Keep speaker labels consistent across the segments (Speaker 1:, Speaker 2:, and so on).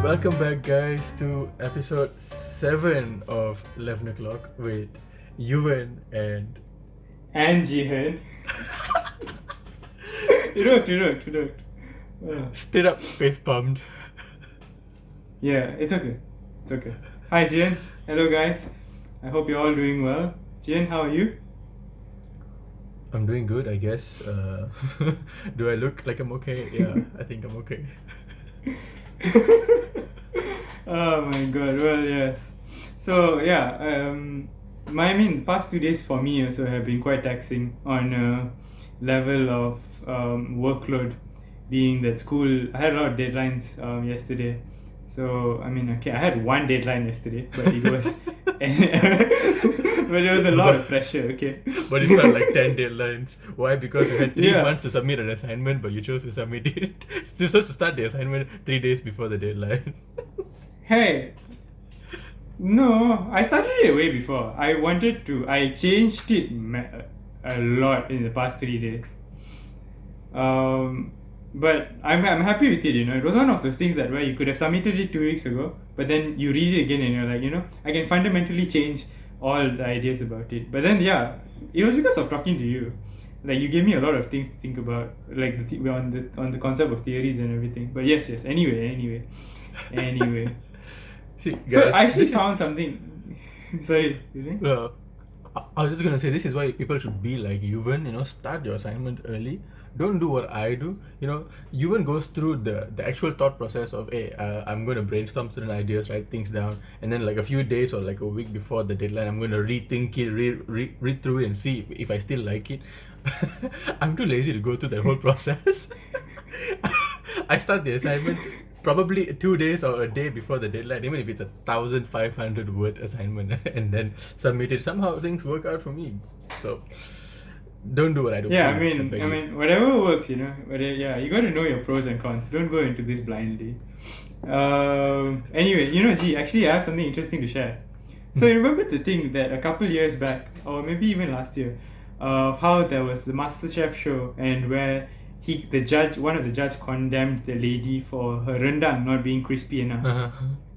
Speaker 1: Welcome back, guys, to episode 7 of Levna with Yuvern and
Speaker 2: Jihan. It worked.
Speaker 1: straight up face pumped.
Speaker 2: Yeah, it's okay. Hi, Jihan. Hello, guys. I hope you're all doing well. Jihan, how are you?
Speaker 1: I'm doing good, I guess. Do I look like I'm okay? Yeah, I think I'm okay.
Speaker 2: Oh my god, well, yes. So, yeah, the past 2 days for me also have been quite taxing on a level of workload, being that school, I had a lot of deadlines yesterday. So, I had one deadline yesterday, but it was, but it was a lot of pressure, okay?
Speaker 1: But it felt like 10 deadlines. Why? Because you had 3
Speaker 2: Yeah.
Speaker 1: months to submit an assignment, but you chose to submit it. You're supposed to start the assignment 3 days before the deadline.
Speaker 2: Hey, no, I started it way before. I changed it a lot in the past 3 days. But I'm happy with it, It was one of those things that where you could have submitted it 2 weeks ago, but then you read it again and you're like, I can fundamentally change all the ideas about it. But then, yeah, it was because of talking to you. Like, you gave me a lot of things to think about, like on the concept of theories and everything. But yes. Anyway.
Speaker 1: See, guys,
Speaker 2: So I actually
Speaker 1: this is-
Speaker 2: found something. Sorry, you saying?
Speaker 1: I was just gonna say, this is why people should be like Yuvern, start your assignment early. Don't do what I do. Yuvern goes through the actual thought process of, hey, I'm going to brainstorm certain ideas, write things down, and then like a few days or like a week before the deadline, I'm going to rethink it, read through it and see if I still like it. I'm too lazy to go through that whole process. I start the assignment probably 2 days or a day before the deadline, even if it's 1,500 word assignment, and then submit it. Somehow things work out for me. So don't do what I do.
Speaker 2: Yeah,
Speaker 1: please, beg you.
Speaker 2: whatever works, But yeah, you got to know your pros and cons. Don't go into this blindly. Anyway, actually, I have something interesting to share. So you remember the thing that a couple years back, or maybe even last year, of how there was the MasterChef show, and where one of the judge condemned the lady for her rendang not being crispy enough,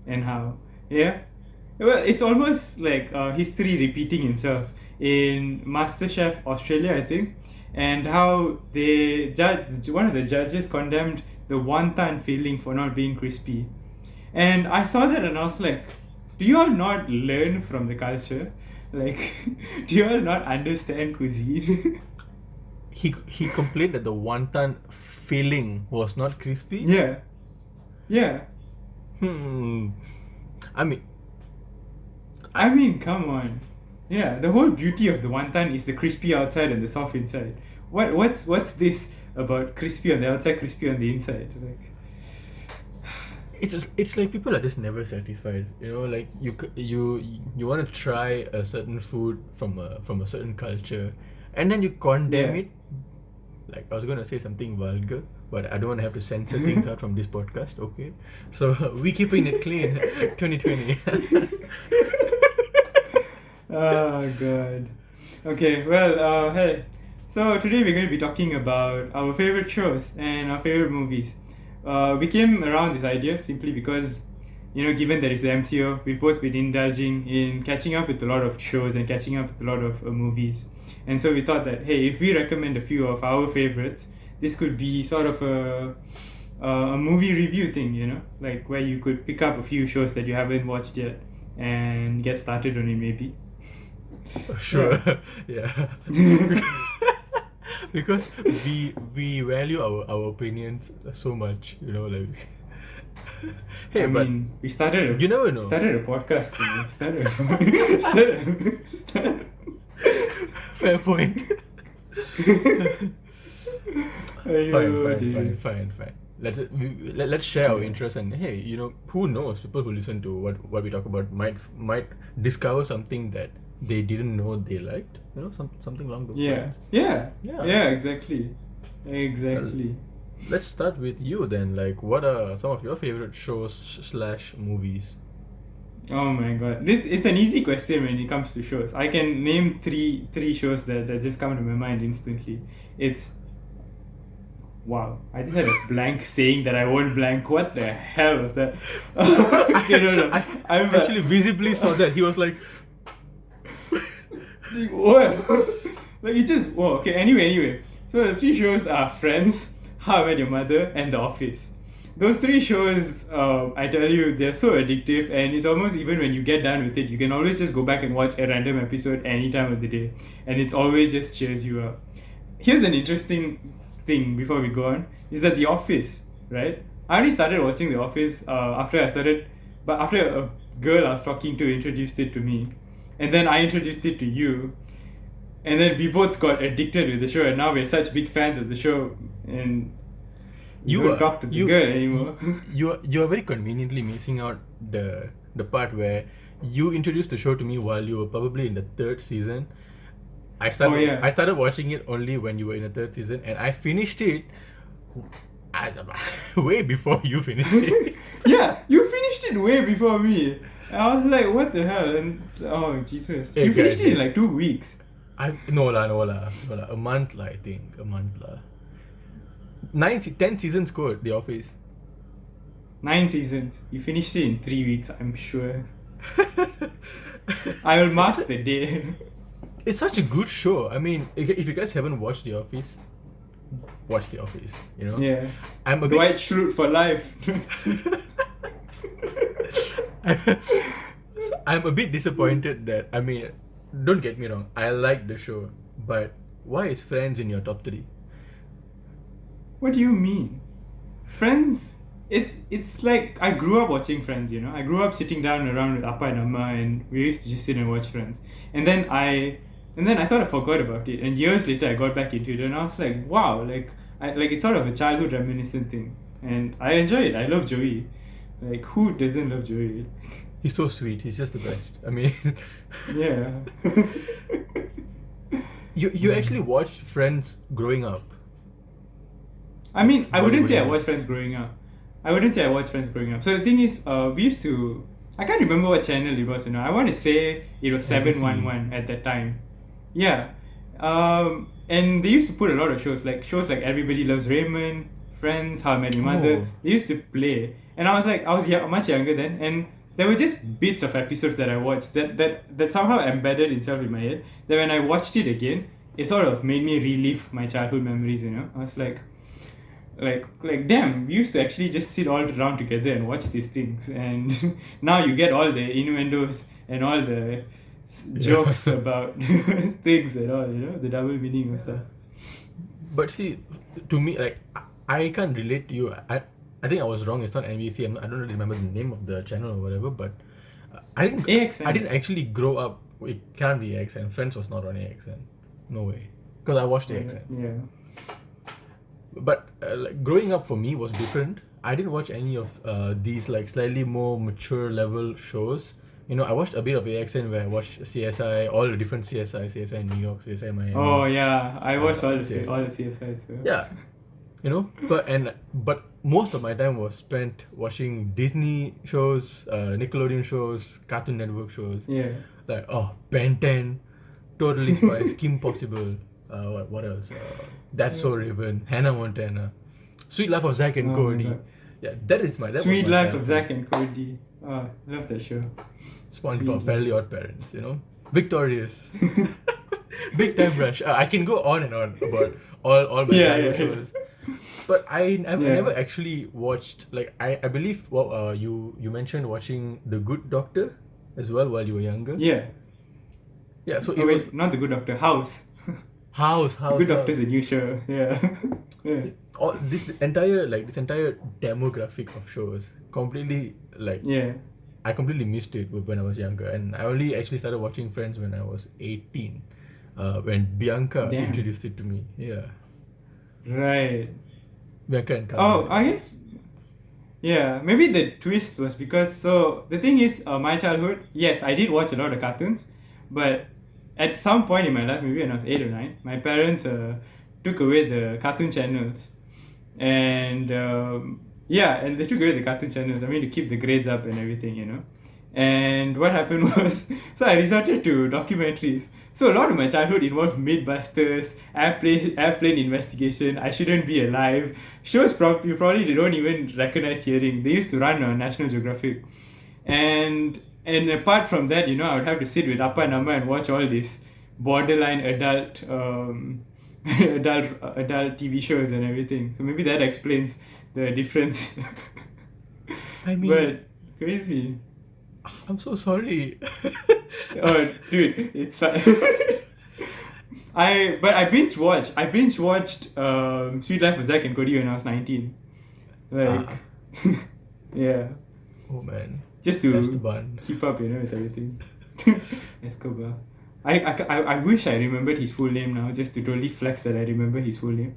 Speaker 2: and how, yeah. Well, it's almost like history repeating himself in MasterChef Australia, I think, and how one of the judges condemned the wonton filling for not being crispy. And I saw that and I was like, do you all not learn from the culture? Like, do you all not understand cuisine?
Speaker 1: He complained that the wonton filling was not crispy.
Speaker 2: Yeah.
Speaker 1: I mean,
Speaker 2: Come on. Yeah, the whole beauty of the wonton is the crispy outside and the soft inside. What's this about crispy on the outside, crispy on the inside? Like,
Speaker 1: it's like people are just never satisfied. Like you want to try a certain food from a certain culture, and then you condemn
Speaker 2: Yeah.
Speaker 1: it. Like, I was gonna say something vulgar, but I don't want to have to censor things out from this podcast. Okay, so we keeping it clean. 2020.
Speaker 2: Oh god. Okay, well, hey. So today we're going to be talking about our favorite shows and our favorite movies. We came around this idea simply because, given that it's the MCO, we've both been indulging in catching up with a lot of shows and catching up with a lot of movies. And so we thought that, hey, if we recommend a few of our favorites, this could be sort of a movie review thing, like where you could pick up a few shows that you haven't watched yet and get started on it maybe.
Speaker 1: Sure. Yeah. Because we value our opinions so much, like. Hey, but
Speaker 2: We started.
Speaker 1: you never know.
Speaker 2: Started a podcast. Started.
Speaker 1: Fair point.
Speaker 2: Ayyo,
Speaker 1: Fine. Let's share our interests, and hey, who knows? People who listen to what we talk about might discover something that they didn't know they liked. Something along those lines.
Speaker 2: Yeah,
Speaker 1: Yeah.
Speaker 2: exactly.
Speaker 1: Let's start with you then. Like, what are some of your favorite shows / movies?
Speaker 2: Oh my god, it's an easy question when it comes to shows. I can name three shows that just come to my mind instantly. It's Wow, I just had a blank saying that I won't blank. What the hell was that?
Speaker 1: I,
Speaker 2: Okay, no, no.
Speaker 1: I
Speaker 2: I'm
Speaker 1: actually visibly saw that. He was like,
Speaker 2: what? Like it just whoa. Okay. Anyway. So the three shows are Friends, How I Met Your Mother, and The Office. Those three shows, I tell you, they're so addictive, and it's almost even when you get done with it, you can always just go back and watch a random episode any time of the day, and it's always just cheers you up. Here's an interesting thing before we go on: is that The Office, right? I only started watching The Office after a girl I was talking to introduced it to me, and then I introduced it to you, and then we both got addicted with the show, and now we're such big fans of the show, and we
Speaker 1: you
Speaker 2: don't
Speaker 1: are
Speaker 2: talk to the girl anymore.
Speaker 1: you are very conveniently missing out the part where you introduced the show to me while you were probably in the third season.
Speaker 2: Oh, yeah.
Speaker 1: I started watching it only when you were in the third season, and I finished it I, way before you finished it.
Speaker 2: Yeah, you finished it way before me. I was like, what the hell? And oh Jesus,
Speaker 1: Hey,
Speaker 2: you finished
Speaker 1: guys,
Speaker 2: it in like 2 weeks.
Speaker 1: no lah, a month lah, I think a month lah. 10 seasons good, The Office.
Speaker 2: 9 seasons. You finished it in 3 weeks. I'm sure. I will mark the day.
Speaker 1: It's such a good show. I mean, if you guys haven't watched The Office, watch The Office. You know.
Speaker 2: Yeah.
Speaker 1: I'm a bit.
Speaker 2: Dwight Schrute for life.
Speaker 1: I'm a bit disappointed that I mean, don't get me wrong. I like the show, but why is Friends in your top 3?
Speaker 2: What do you mean? Friends? It's like I grew up watching Friends, you know. I grew up sitting down around with Appa and Amma, and we used to just sit and watch Friends. And then I sort of forgot about it. And years later, I got back into it, and I was like, wow, it's sort of a childhood reminiscent thing, and I enjoy it. I love Joey. Like, who doesn't love Joey?
Speaker 1: He's so sweet. He's just the best. I mean,
Speaker 2: Yeah.
Speaker 1: you actually watched Friends growing up.
Speaker 2: I mean, I
Speaker 1: What
Speaker 2: wouldn't
Speaker 1: do
Speaker 2: say I
Speaker 1: you-
Speaker 2: watched Friends growing up. So the thing is, we used to. I can't remember what channel it was. You know, I want to say it was
Speaker 1: NBC.
Speaker 2: 711 at that time. Yeah. And they used to put a lot of shows like Everybody Loves Raymond, Friends, How I Met Your Mother.
Speaker 1: Oh.
Speaker 2: They used to play, and I was like, much younger then, and there were just bits of episodes that I watched that somehow embedded itself in my head. That when I watched it again, it sort of made me relive my childhood memories. You know, I was like damn, we used to actually just sit all around together and watch these things, and now you get all the innuendos and all the jokes about things and all, you know, the double meaning and stuff.
Speaker 1: But see, to me, like I can't relate to you. I think I was wrong. It's not NBC. I don't really remember the name of the channel or whatever. But
Speaker 2: AXN.
Speaker 1: I didn't actually grow up. It can't be AXN. Friends was not on AXN. No way. Because I watched AXN.
Speaker 2: Yeah.
Speaker 1: But like growing up for me was different. I didn't watch any of these like slightly more mature level shows. You know, I watched a bit of AXN where I watched CSI, all the different CSI in New York, CSI Miami.
Speaker 2: Oh yeah, I watched all the
Speaker 1: CSI.
Speaker 2: CSIs. So.
Speaker 1: Yeah, you know, but most of my time was spent watching Disney shows, Nickelodeon shows, Cartoon Network shows.
Speaker 2: Yeah.
Speaker 1: Like Ben 10, Totally Spies, Kim Possible. What else? That's So Raven, Hannah Montana, Sweet Life of Zack and
Speaker 2: Oh my
Speaker 1: Cody.
Speaker 2: God.
Speaker 1: Yeah, that was
Speaker 2: Sweet
Speaker 1: my
Speaker 2: Life of
Speaker 1: childhood.
Speaker 2: Zack and Cody. Oh, love that show.
Speaker 1: SpongeBob,
Speaker 2: Sweet.
Speaker 1: Fairly Odd Parents, you know, Victorious, Big Time Rush. I can go on and on about all my
Speaker 2: Yeah,
Speaker 1: childhood
Speaker 2: yeah.
Speaker 1: shows. But I
Speaker 2: Yeah.
Speaker 1: never actually watched, like I believe you mentioned watching The Good Doctor as well while you were younger.
Speaker 2: Yeah.
Speaker 1: Yeah, so
Speaker 2: Oh
Speaker 1: it
Speaker 2: wait,
Speaker 1: was
Speaker 2: not The Good Doctor. House.
Speaker 1: House.
Speaker 2: Good Doctor's a new show. Yeah. Yeah.
Speaker 1: All this entire demographic of shows completely like
Speaker 2: Yeah.
Speaker 1: I completely missed it when I was younger, and I only actually started watching Friends when I was 18, when Bianca
Speaker 2: Damn.
Speaker 1: introduced it to me. Yeah,
Speaker 2: Right.
Speaker 1: Bianca and
Speaker 2: Oh,
Speaker 1: Carmen.
Speaker 2: I guess. Yeah, maybe the twist was because the thing is, my childhood, yes, I did watch a lot of cartoons, but at some point in my life, maybe when I was 8 or 9, my parents took away the cartoon channels, and and they took away the cartoon channels. I mean, to keep the grades up and everything, you know. And what happened was, so I resorted to documentaries. So a lot of my childhood involved Mythbusters, airplane investigation, I Shouldn't Be Alive. Shows probably they don't even recognize hearing. They used to run on National Geographic. And apart from that, I would have to sit with Appa and Amma and watch all these borderline adult TV shows and everything. So maybe that explains the difference.
Speaker 1: I mean,
Speaker 2: But crazy.
Speaker 1: I'm so sorry.
Speaker 2: Oh, dude, it's fine. I binge watched. Sweet Life of Zack and Cody when I was 19. Like, yeah,
Speaker 1: Oh man.
Speaker 2: just to
Speaker 1: Esteban.
Speaker 2: keep up, with everything. Escobar. I wish I remembered his full name now, just to totally flex that I remember his full name.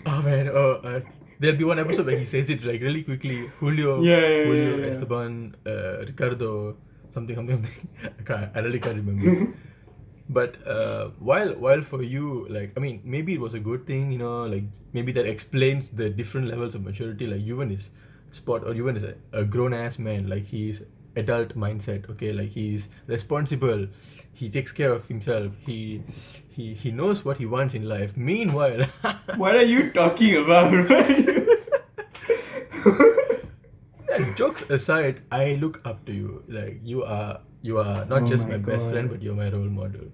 Speaker 1: Oh man. There'll be one episode where he says it like really quickly. Julio.
Speaker 2: Yeah, yeah,
Speaker 1: Julio
Speaker 2: yeah.
Speaker 1: Esteban. Ricardo. Something. I really can't remember. But while for you, like, I mean, maybe it was a good thing, like maybe that explains the different levels of maturity. Like Yuvern is Yuvern is a grown ass man. Like he's adult mindset. Okay, like he's responsible. He takes care of himself. He knows what he wants in life. Meanwhile,
Speaker 2: What are you talking about?
Speaker 1: jokes aside, I look up to you. Like you are not
Speaker 2: Oh
Speaker 1: just
Speaker 2: my
Speaker 1: my best
Speaker 2: God.
Speaker 1: friend, but you're my role model.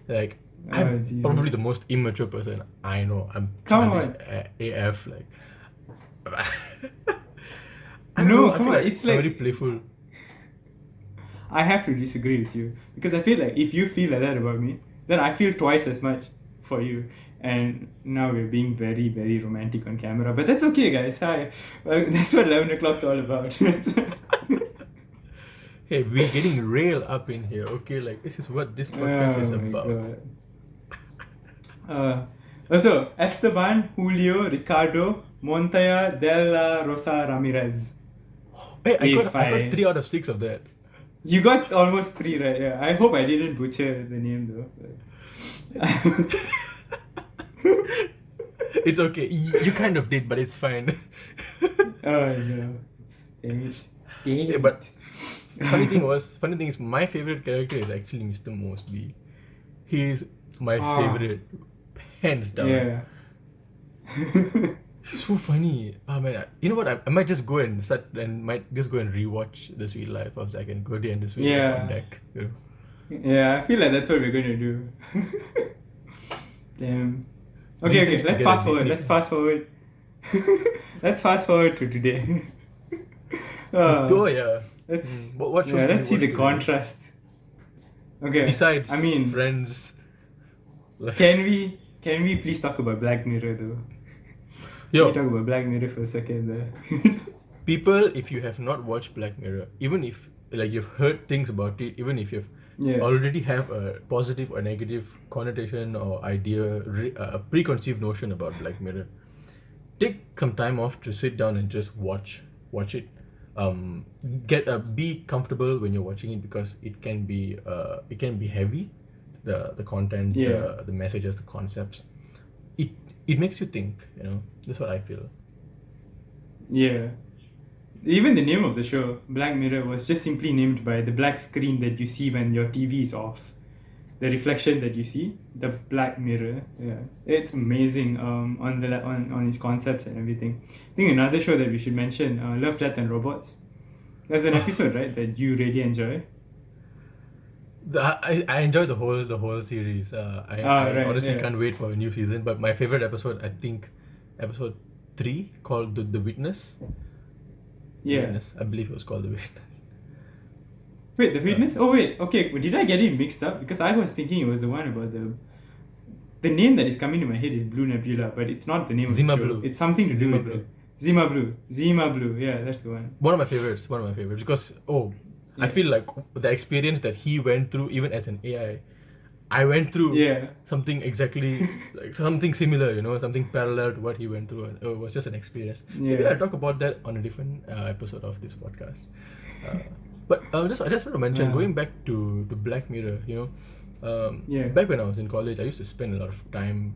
Speaker 1: Like
Speaker 2: Oh,
Speaker 1: I'm
Speaker 2: Jesus.
Speaker 1: probably the most immature person I know. I'm
Speaker 2: Come
Speaker 1: childish AF. Like I
Speaker 2: No,
Speaker 1: don't know. I
Speaker 2: come
Speaker 1: feel
Speaker 2: on,
Speaker 1: like
Speaker 2: it's
Speaker 1: I'm
Speaker 2: like-
Speaker 1: very playful.
Speaker 2: I have to disagree with you because I feel like if you feel like that about me, then I feel twice as much for you. And now we're being very, very romantic on camera, but that's okay, guys. Hi, that's what 11 o'clock's all about.
Speaker 1: Hey, we're getting rail up in here. Okay, like this is what this podcast is
Speaker 2: Oh my
Speaker 1: about.
Speaker 2: God. Also, Esteban, Julio, Ricardo, Montoya, De La Rosa Ramirez.
Speaker 1: Hey, I
Speaker 2: If
Speaker 1: got
Speaker 2: I-
Speaker 1: 3 out of 6 of that.
Speaker 2: You got almost 3 right. Yeah. I hope I didn't butcher the name though.
Speaker 1: It's okay. You kind of did, but it's fine.
Speaker 2: Oh no. Damn it.
Speaker 1: Yeah, but funny thing is, my favorite character is actually Mr. Mosby. He's my favorite, hands down.
Speaker 2: Yeah.
Speaker 1: He's so funny. Oh man, you know what? I might just go and rewatch The Sweet Life of Zack and Cody and The Sweet Life
Speaker 2: Yeah.
Speaker 1: on Deck.
Speaker 2: Yeah, I feel like that's what we're gonna do. Damn.
Speaker 1: Disney
Speaker 2: Okay,
Speaker 1: to
Speaker 2: let's
Speaker 1: get a
Speaker 2: fast forward.
Speaker 1: Disney.
Speaker 2: Let's fast forward. Let's fast forward to today.
Speaker 1: Oh yeah.
Speaker 2: Let's
Speaker 1: What shows
Speaker 2: yeah,
Speaker 1: do
Speaker 2: let's
Speaker 1: you
Speaker 2: see the
Speaker 1: watch today?
Speaker 2: contrast. Okay.
Speaker 1: Besides,
Speaker 2: I mean,
Speaker 1: Friends. Like,
Speaker 2: can we please talk about Black Mirror though? Can
Speaker 1: yo,
Speaker 2: we talk about Black Mirror for a second there?
Speaker 1: people, if you have not watched Black Mirror, even if like you've heard things about it, even if you've
Speaker 2: Yeah.
Speaker 1: already have a positive or negative connotation or idea, a preconceived notion about Black Mirror, take some time off to sit down and just watch it. Be comfortable when you're watching it because it can be heavy, the content,
Speaker 2: Yeah.
Speaker 1: the messages, the concepts. It makes you think. That's what I feel.
Speaker 2: Yeah. Even the name of the show, Black Mirror, was just simply named by the black screen that you see when your TV is off. The reflection that you see, the Black Mirror. Yeah, it's amazing. On its concepts and everything. I think another show that we should mention, Love, Death and Robots. There's an episode, right, that you really enjoy.
Speaker 1: I enjoyed the whole series. I
Speaker 2: Right,
Speaker 1: honestly
Speaker 2: yeah.
Speaker 1: can't wait for a new season. But my favorite episode, I think, episode 3, called the Witness.
Speaker 2: Yeah.
Speaker 1: Witness. I believe it was called The Witness.
Speaker 2: Wait, The Witness? Oh wait, okay. Did I get it mixed up? Because I was thinking it was the one about the name that is coming to my head is Blue Nebula, but it's not the name
Speaker 1: Zima
Speaker 2: of the show.
Speaker 1: Blue.
Speaker 2: It's something to do
Speaker 1: Zima
Speaker 2: with
Speaker 1: Blue.
Speaker 2: it. Zima Blue. Yeah, that's the one.
Speaker 1: One of my favorites because I
Speaker 2: Yeah.
Speaker 1: feel like the experience that he went through, even as an AI, I went through
Speaker 2: Yeah.
Speaker 1: something exactly like something similar, something parallel to what he went through, and it was just an experience. Maybe
Speaker 2: Yeah.
Speaker 1: I'll talk about that on a different episode of this podcast. But I just want to mention,
Speaker 2: Yeah.
Speaker 1: going back to Black Mirror,
Speaker 2: Yeah.
Speaker 1: back when I was in college, I used to spend a lot of time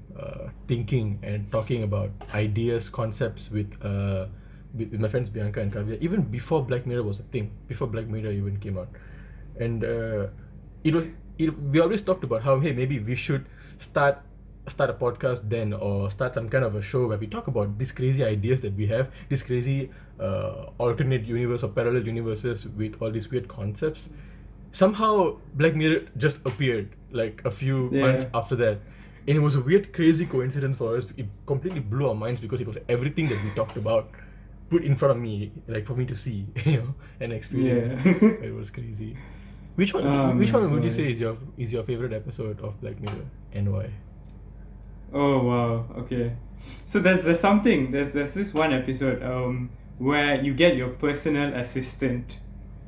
Speaker 1: thinking and talking about ideas, concepts with my friends Bianca and Kavya, even before Black Mirror was a thing, before Black Mirror even came out. And it was we always talked about how, hey, maybe we should start a podcast then, or start some kind of a show where we talk about these crazy ideas that we have, this crazy alternate universe or parallel universes with all these weird concepts. Somehow Black Mirror just appeared like a few
Speaker 2: Yeah.
Speaker 1: months after that, and it was a weird, crazy coincidence for us. It completely blew our minds because it was everything that we talked about put in front of me, like for me to see, and experience.
Speaker 2: Yeah.
Speaker 1: It was crazy. Which one?
Speaker 2: Oh
Speaker 1: Which
Speaker 2: my
Speaker 1: one would you
Speaker 2: God.
Speaker 1: say is your favorite episode of Black Mirror, and why?
Speaker 2: Oh wow, okay. So there's there's this one episode where you get your personal assistant,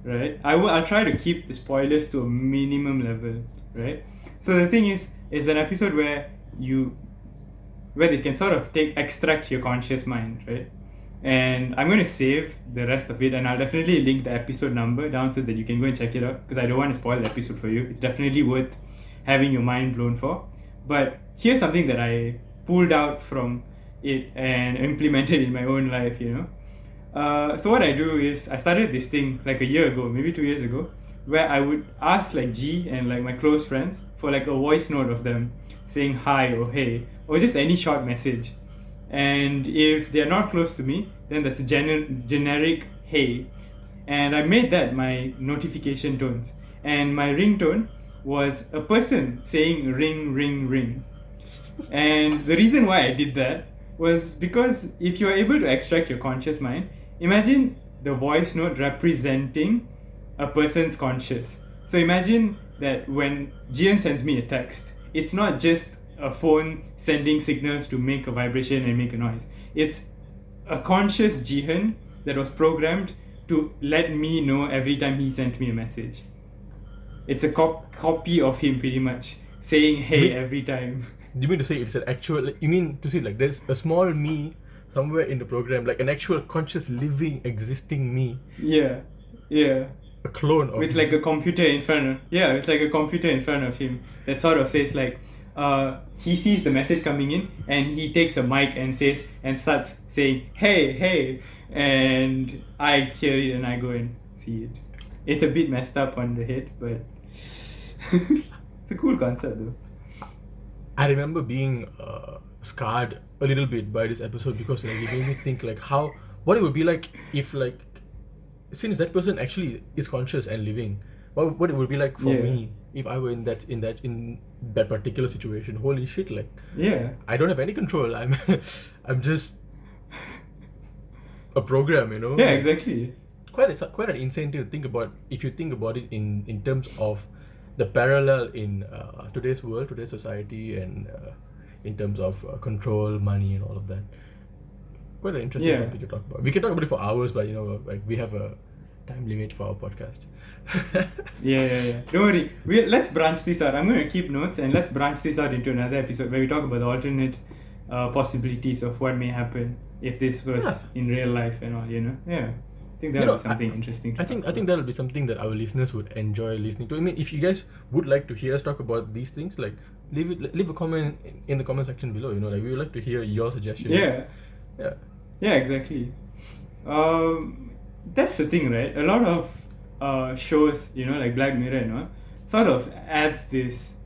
Speaker 2: right? I'll try to keep the spoilers to a minimum level, right? So the thing is, it's an episode where they can sort of extract your conscious mind, right? And I'm going to save the rest of it, and I'll definitely link the episode number down so that you can go and check it out, because I don't want to spoil the episode for you. It's definitely worth having your mind blown for. But here's something that I pulled out from it and implemented in my own life, So what I do is I started this thing like a year ago, maybe 2 years ago, where I would ask like G and like my close friends for like a voice note of them saying hi or hey or just any short message. And if they're not close to me, then there's a generic hey. And I made that my notification tones. And my ringtone was a person saying ring, ring, ring. And the reason why I did that was because if you're able to extract your conscious mind, imagine the voice note representing a person's conscious. So imagine that when Jihan sends me a text, it's not just a phone sending signals to make a vibration and make a noise. It's a conscious Jihan that was programmed to let me know every time he sent me a message. It's a copy of him pretty much saying hey every time.
Speaker 1: You mean to say it's an actual? Like, you mean to say like there's a small me somewhere in the program, like an actual conscious, living, existing me,
Speaker 2: Yeah.
Speaker 1: a clone of
Speaker 2: With
Speaker 1: me.
Speaker 2: like a computer in front of with like a computer in front of him that sort of says like he sees the message coming in and he takes a mic and starts saying hey, and I hear it and I go and see it. It's a bit messed up on the head, but it's a cool concept though.
Speaker 1: I remember being scarred a little bit by this episode because like it made me think like what it would be like if, like, since that person actually is conscious and living, what it would be like for
Speaker 2: Yeah.
Speaker 1: me if I were in that particular situation. Holy shit! Like,
Speaker 2: Yeah.
Speaker 1: I don't have any control. I'm just a program,
Speaker 2: Yeah, exactly.
Speaker 1: Quite an insane thing to think about if you think about it in terms of the parallel in today's world, today's society, and in terms of control, money, and all of that. Quite an interesting
Speaker 2: Yeah.
Speaker 1: topic to talk about. We can talk about it for hours, but like we have a time limit for our podcast.
Speaker 2: Yeah. Don't worry. Let's branch this out. I'm going to keep notes and let's branch this out into another episode where we talk about the alternate possibilities of what may happen if this was
Speaker 1: Yeah.
Speaker 2: in real life and all. Yeah. I think that
Speaker 1: You know,
Speaker 2: would be something interesting. To
Speaker 1: I
Speaker 2: talk
Speaker 1: think
Speaker 2: about.
Speaker 1: that'll be something that our listeners would enjoy listening to. I mean, if you guys would like to hear us talk about these things, like leave a comment in the comment section below. Like we would like to hear your suggestions. Yeah.
Speaker 2: Yeah, exactly. That's the thing, right? A lot of shows, like Black Mirror, sort of adds this,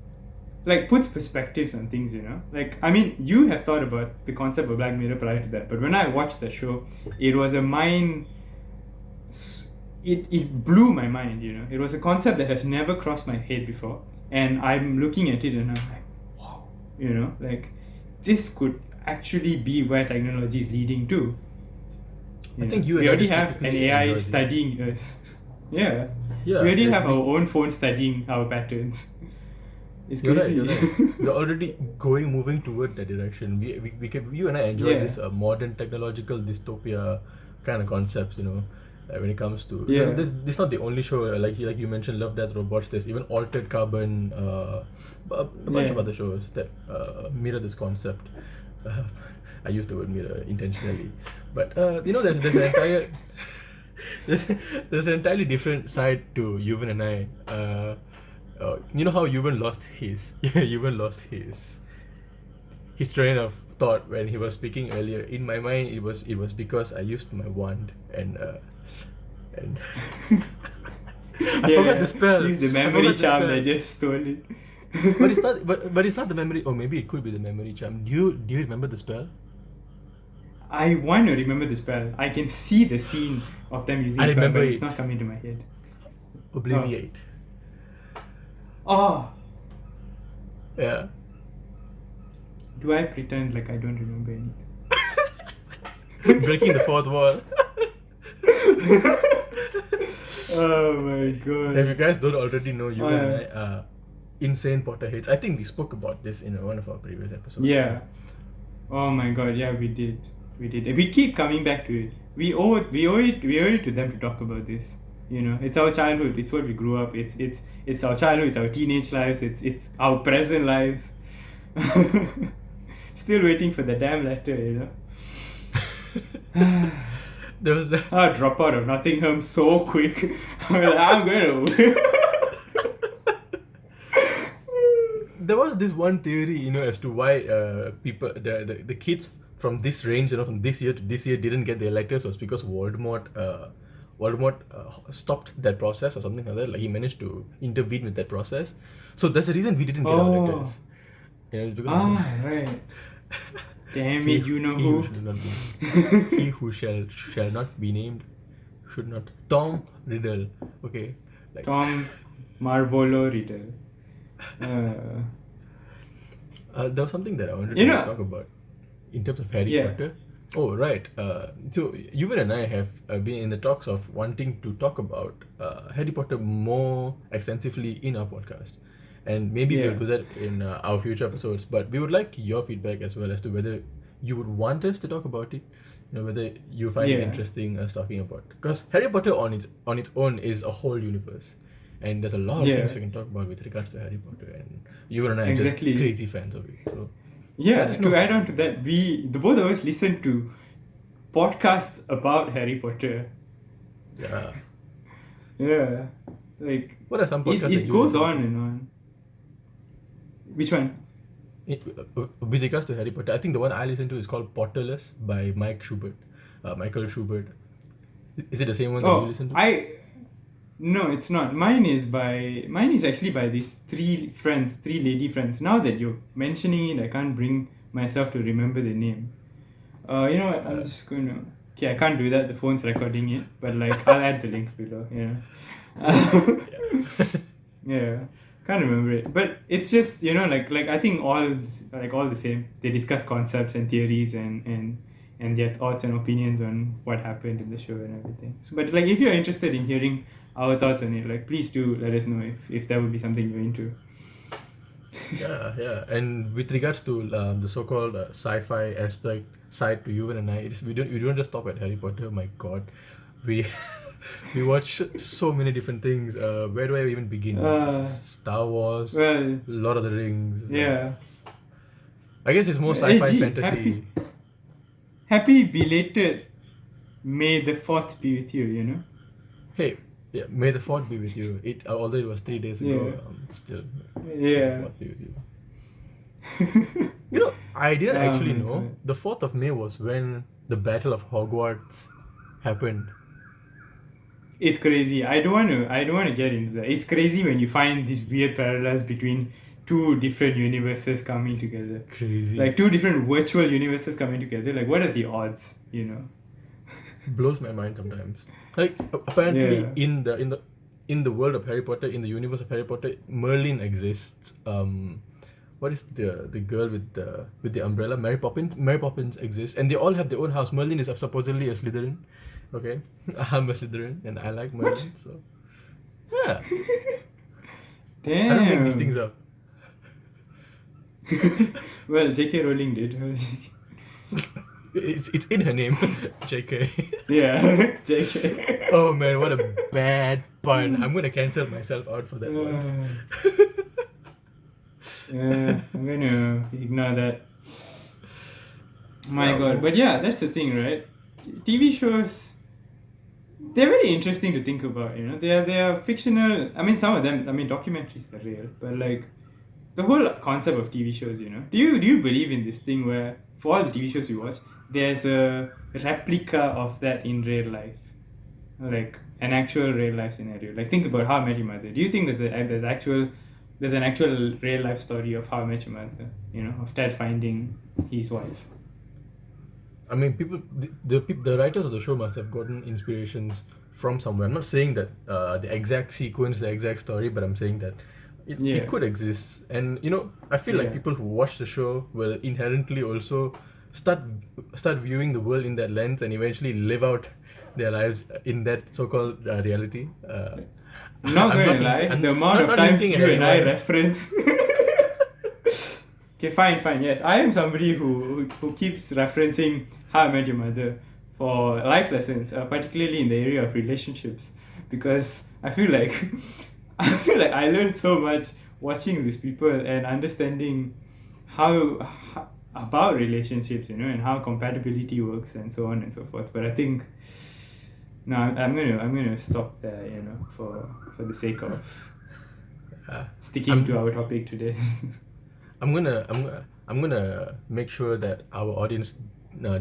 Speaker 2: like puts perspectives on things, Like, I mean, you have thought about the concept of Black Mirror prior to that, but when I watched that show, it was a mind. It blew my mind, It was a concept that has never crossed my head before, and I'm looking at it and I'm like, wow, like this could actually be where technology is leading to.
Speaker 1: I think you and
Speaker 2: we
Speaker 1: I
Speaker 2: already
Speaker 1: just
Speaker 2: have an
Speaker 1: typically
Speaker 2: AI
Speaker 1: enjoy this.
Speaker 2: studying us. Yeah.
Speaker 1: Yeah,
Speaker 2: We already
Speaker 1: like
Speaker 2: have our own phone studying our patterns. It's
Speaker 1: You're right.
Speaker 2: crazy.
Speaker 1: You're right. We're already moving toward that direction. You and I enjoy
Speaker 2: Yeah.
Speaker 1: this modern technological dystopia kind of concepts. When it comes to
Speaker 2: Yeah.
Speaker 1: this is not the only show. Like you mentioned, Love, Death, Robots. There's even Altered Carbon, a bunch of
Speaker 2: Yeah.
Speaker 1: other shows that mirror this concept. I used the word mirror intentionally, but there's an entire there's an entirely different side to Yuvern and I. You know how Yuvern lost his his train of thought when he was speaking earlier. In my mind, it was because I used my wand and I forgot the spell.
Speaker 2: Use the
Speaker 1: I
Speaker 2: memory
Speaker 1: forgot the
Speaker 2: charm
Speaker 1: spell.
Speaker 2: that just stole it.
Speaker 1: But it's not. But it's not the memory. Or maybe it could be the memory charm. Do you remember the spell?
Speaker 2: I want to remember the spell. I can see the scene of them using
Speaker 1: I
Speaker 2: the spell,
Speaker 1: remember
Speaker 2: but it's
Speaker 1: it.
Speaker 2: not coming to my head.
Speaker 1: Obliviate.
Speaker 2: Oh,
Speaker 1: Yeah.
Speaker 2: do I pretend like I don't remember anything?
Speaker 1: Breaking the fourth wall.
Speaker 2: Oh my god.
Speaker 1: If you guys don't already know, you and
Speaker 2: yeah.
Speaker 1: I are insane Potterheads. I think we spoke about this in one of our previous episodes.
Speaker 2: Yeah. Oh my god, yeah, we did. We did. And we keep coming back to it. We owe it to them to talk about this. You know, it's our childhood, it's what we grew up, it's our childhood, it's our teenage lives, it's our present lives. Still waiting for the damn letter, you know.
Speaker 1: There was
Speaker 2: I'll drop out of Nottingham so quick. I'm gonna
Speaker 1: there was this one theory, as to why people the kids from this range, from this year to this year didn't get their letters was because Voldemort stopped that process or something like that. Like he managed to intervene with that process. So that's the reason we didn't get our letters. It's because
Speaker 2: right. Damn
Speaker 1: he,
Speaker 2: it, you know
Speaker 1: he
Speaker 2: who?
Speaker 1: should not be, he who shall not be named should not. Tom Riddle. Okay. Like,
Speaker 2: Tom Marvolo Riddle.
Speaker 1: there was something that I wanted
Speaker 2: You
Speaker 1: to
Speaker 2: know-
Speaker 1: talk about in terms of Harry
Speaker 2: Yeah.
Speaker 1: Potter. Oh, right. So Yuvern and I have been in the talks of wanting to talk about Harry Potter more extensively in our podcast. And maybe
Speaker 2: Yeah.
Speaker 1: we'll do that in our future episodes. But we would like your feedback as well as to whether you would want us to talk about it. Whether you find it
Speaker 2: Yeah.
Speaker 1: interesting us talking about. Because Harry Potter on its own is a whole universe. And there's a lot of
Speaker 2: Yeah.
Speaker 1: things we can talk about with regards to Harry Potter. And Yuvern and I are
Speaker 2: Exactly.
Speaker 1: just crazy fans of it. So
Speaker 2: Yeah,
Speaker 1: there's
Speaker 2: to
Speaker 1: no-
Speaker 2: add on to that, the both of us listen to podcasts about Harry Potter.
Speaker 1: yeah.
Speaker 2: Yeah. Like
Speaker 1: What are some podcasts that
Speaker 2: it
Speaker 1: you
Speaker 2: goes
Speaker 1: listen
Speaker 2: on and on. Which one?
Speaker 1: with regards to Harry Potter, I think the one I listen to is called Potterless by Michael Schubert. Is it the same one that you listen to?
Speaker 2: No, it's not. Mine is actually by these three lady friends. Now that you're mentioning it, I can't bring myself to remember the name. You know what? I'm just going to. Okay, I can't do that. The phone's recording it, but like I'll add the link below. Yeah. Yeah. Can't remember it, but it's just like I think all the same. They discuss concepts and theories and their thoughts and opinions on what happened in the show and everything. So, but like if you're interested in hearing our thoughts on it, like please do let us know if that would be something you're into.
Speaker 1: Yeah. And with regards to the so-called sci-fi aspect side to Yuvern and I, we don't just stop at Harry Potter. My God, we we watch so many different things. Where do I even begin? Star Wars,
Speaker 2: Well,
Speaker 1: Lord of the Rings.
Speaker 2: yeah.
Speaker 1: I guess it's more
Speaker 2: Hey,
Speaker 1: sci-fi
Speaker 2: gee,
Speaker 1: fantasy.
Speaker 2: Happy belated May the 4th be with you. You know.
Speaker 1: Hey, yeah, may the fourth be with you. Although it was 3 days ago,
Speaker 2: Yeah.
Speaker 1: still. May the
Speaker 2: Yeah.
Speaker 1: fourth be with you. I didn't
Speaker 2: Oh
Speaker 1: actually
Speaker 2: my
Speaker 1: know.
Speaker 2: God.
Speaker 1: The 4th of May was when the Battle of Hogwarts happened.
Speaker 2: It's crazy. I don't want to get into that. It's crazy when you find these weird parallels between two different universes coming together.
Speaker 1: Crazy.
Speaker 2: Like two different virtual universes coming together. Like what are the odds, you know?
Speaker 1: Blows my mind sometimes. Like apparently
Speaker 2: Yeah.
Speaker 1: in the world of Harry Potter, in the universe of Harry Potter, Merlin exists. What is the girl with the umbrella? Mary Poppins. Mary Poppins exists, and they all have their own house. Merlin is supposedly a Slytherin. Okay, I'm a Slytherin, and I like Merlin. So yeah,
Speaker 2: Damn.
Speaker 1: I don't make these things up.
Speaker 2: Well, J.K. Rowling did.
Speaker 1: It's in her name, J.K.
Speaker 2: Yeah, J.K.
Speaker 1: Oh man, what a bad pun! I'm gonna cancel myself out for that one.
Speaker 2: Yeah, I'm gonna ignore that. My
Speaker 1: Oh.
Speaker 2: God, but yeah, that's the thing, right? TV shows, they're very interesting to think about. You know, they are fictional. I mean, some of them. I mean, documentaries are real, but like the whole concept of TV shows. You know, do you believe in this thing where for all the TV shows you watch, there's a replica of that in real life? like an actual real life scenario. Like think about How I Met Your Mother. Do you think there's an actual real life story of How I Met Your Mother? You know, of Ted finding his wife.
Speaker 1: I mean, the writers of the show must have gotten inspirations from somewhere. I'm not saying that the exact sequence, the exact story, but I'm saying that
Speaker 2: Yeah.
Speaker 1: it could exist. And I feel like
Speaker 2: Yeah.
Speaker 1: people who watch the show will inherently also start viewing the world in that lens and eventually live out their lives in that so-called reality.
Speaker 2: Not
Speaker 1: I'm
Speaker 2: going
Speaker 1: not
Speaker 2: to lie,
Speaker 1: hinting,
Speaker 2: the amount of
Speaker 1: not
Speaker 2: times
Speaker 1: hinting
Speaker 2: you
Speaker 1: at
Speaker 2: and I
Speaker 1: anyone.
Speaker 2: reference. Okay, fine. Yes, I am somebody who keeps referencing How I Met Your Mother for life lessons, particularly in the area of relationships, because I feel like I learned so much watching these people and understanding how about relationships, and how compatibility works and so on and so forth. But I think no, I'm gonna stop there, for the sake of
Speaker 1: Uh,
Speaker 2: sticking to
Speaker 1: I'm
Speaker 2: our topic today.
Speaker 1: I'm gonna make sure that our audience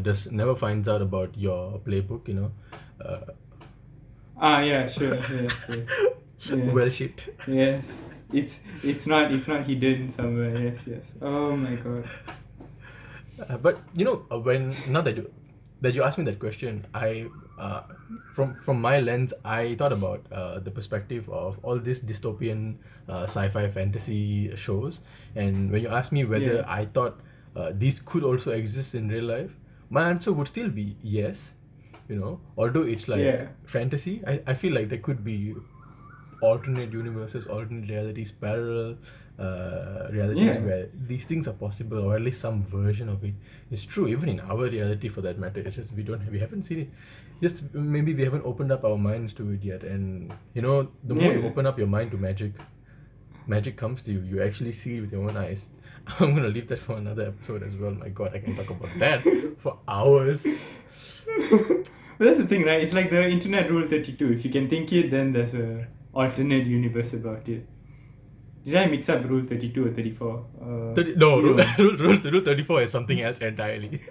Speaker 1: just never finds out about your playbook. Uh,
Speaker 2: Yeah, sure, yes,
Speaker 1: well, shit.
Speaker 2: yes. It's not hidden somewhere. Yes. Oh my god.
Speaker 1: But when now that you asked me that question, I from my lens, I thought about the perspective of all these dystopian sci-fi fantasy shows, and when you asked me
Speaker 2: Yeah.
Speaker 1: whether I thought these could also exist in real life, my answer would still be yes. Although it's like
Speaker 2: Yeah.
Speaker 1: fantasy, I feel like there could be alternate universes, alternate realities, parallel realities
Speaker 2: Yeah.
Speaker 1: where these things are possible, or at least some version of it is true. Even in our reality, for that matter, it's just we haven't seen it. Just maybe we haven't opened up our minds to it yet. And the more you
Speaker 2: Yeah.
Speaker 1: open up your mind to magic, magic comes to you. You actually see it with your own eyes. I'm gonna leave that for another episode as well. My God, I can talk about that for hours.
Speaker 2: But that's the thing, right? It's like the internet rule 32. If you can think it, then there's a alternate universe about it. Did I mix up rule 32 or 34?
Speaker 1: 30, no,
Speaker 2: Either one.
Speaker 1: rule 34 is something else entirely.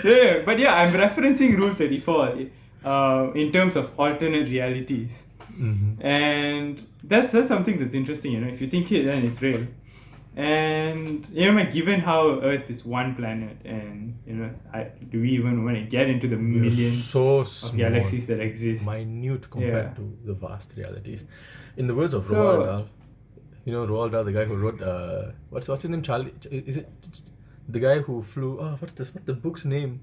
Speaker 2: Yeah, but yeah, I'm referencing rule 34 in terms of alternate realities.
Speaker 1: Mm-hmm.
Speaker 2: And that's something that's interesting, if you think it, then it's real. And given how Earth is one planet, and do we even want to get into the
Speaker 1: We're
Speaker 2: millions
Speaker 1: so
Speaker 2: of
Speaker 1: small,
Speaker 2: galaxies that exist?
Speaker 1: minute compared
Speaker 2: Yeah.
Speaker 1: to the vast realities. In the words of
Speaker 2: So
Speaker 1: Roald Dahl, Roald Dahl, the guy who wrote what's his name? Charlie? Is it the guy who flew? Oh, what's the book's name?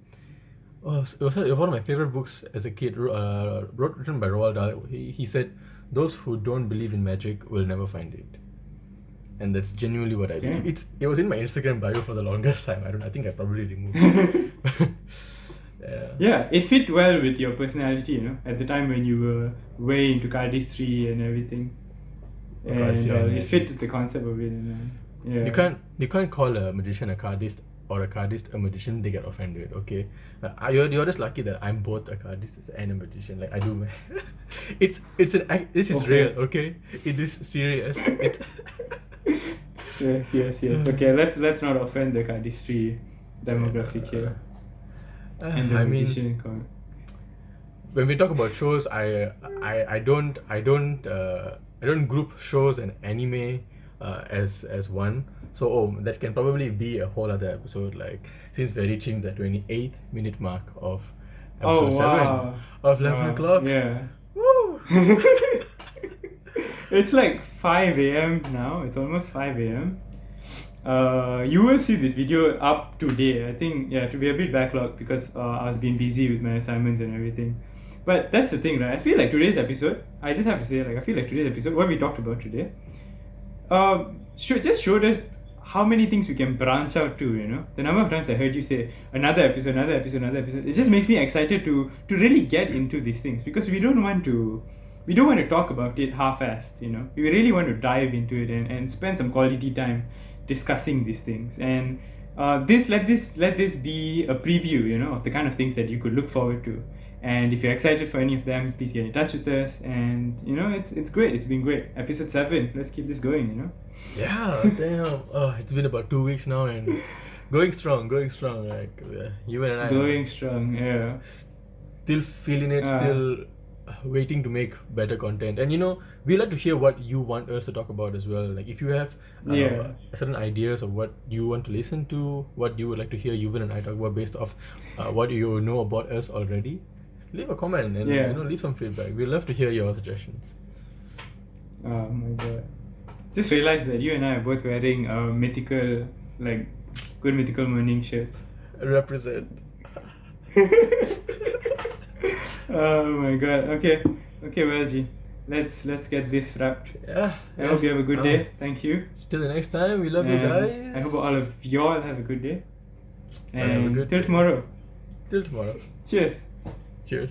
Speaker 1: Oh, it was one of my favorite books as a kid. Written by Roald Dahl. He said, "Those who don't believe in magic will never find it." And that's genuinely what I believe.
Speaker 2: Yeah.
Speaker 1: It was in my Instagram bio for the longest time. I think I probably removed it.
Speaker 2: yeah, it fit well with your personality, at the time when you were way into cardistry and everything.
Speaker 1: Oh,
Speaker 2: And
Speaker 1: cardistry and
Speaker 2: it
Speaker 1: magic.
Speaker 2: fit the concept of it. Yeah.
Speaker 1: You can't call a magician a cardist or a cardist a magician. They get offended. Okay, you're just lucky that I'm both a cardist and a magician. Like I do. This is
Speaker 2: Okay.
Speaker 1: real. Okay, it is serious.
Speaker 2: Yes. Okay, let's not offend the cardistry demographic here. And the
Speaker 1: I mean,
Speaker 2: magician
Speaker 1: when we talk about shows, I don't group shows and anime as one. So that can probably be a whole other episode. Like since we're reaching the 28th minute mark of episode 7
Speaker 2: wow.
Speaker 1: of 11
Speaker 2: Wow,
Speaker 1: o'clock.
Speaker 2: Yeah.
Speaker 1: Woo!
Speaker 2: It's like 5 a.m. now. It's almost 5 a.m. You will see this video up today. I think, to be a bit backlogged because I've been busy with my assignments and everything. But that's the thing, right? I feel like today's episode, I just have to say, I feel like today's episode, what we talked about today, showed us how many things we can branch out to, The number of times I heard you say another episode, it just makes me excited to really get into these things because we don't want to talk about it half-assed, We really want to dive into it and spend some quality time discussing these things. And let this be a preview, of the kind of things that you could look forward to. And if you're excited for any of them, please get in touch with us. And it's great. It's been great. Episode 7. Let's keep this going.
Speaker 1: Yeah, damn. Oh, it's been about 2 weeks now and going strong. Like you and I
Speaker 2: Going strong. Yeah.
Speaker 1: still feeling it,
Speaker 2: Ah.
Speaker 1: still waiting to make better content. And we like to hear what you want us to talk about as well. Like if you have
Speaker 2: Yeah.
Speaker 1: certain ideas of what you want to listen to, what you would like to hear Yuvern and I talk about based off what you know about us already, leave a comment and
Speaker 2: Yeah.
Speaker 1: leave some feedback. We'd love to hear your suggestions.
Speaker 2: Oh my god. Just realized that you and I are both wearing mythical, like, good mythical morning shirts.
Speaker 1: Represent.
Speaker 2: Oh my god. Okay. Okay, well, G. Let's get this wrapped.
Speaker 1: Yeah.
Speaker 2: I hope you have a good day. Thank you.
Speaker 1: Till the next time, we love you
Speaker 2: And
Speaker 1: guys.
Speaker 2: I hope all of y'all have a good day.
Speaker 1: Have a
Speaker 2: And
Speaker 1: good
Speaker 2: till
Speaker 1: day.
Speaker 2: tomorrow.
Speaker 1: Till tomorrow.
Speaker 2: Cheers.
Speaker 1: Cheers.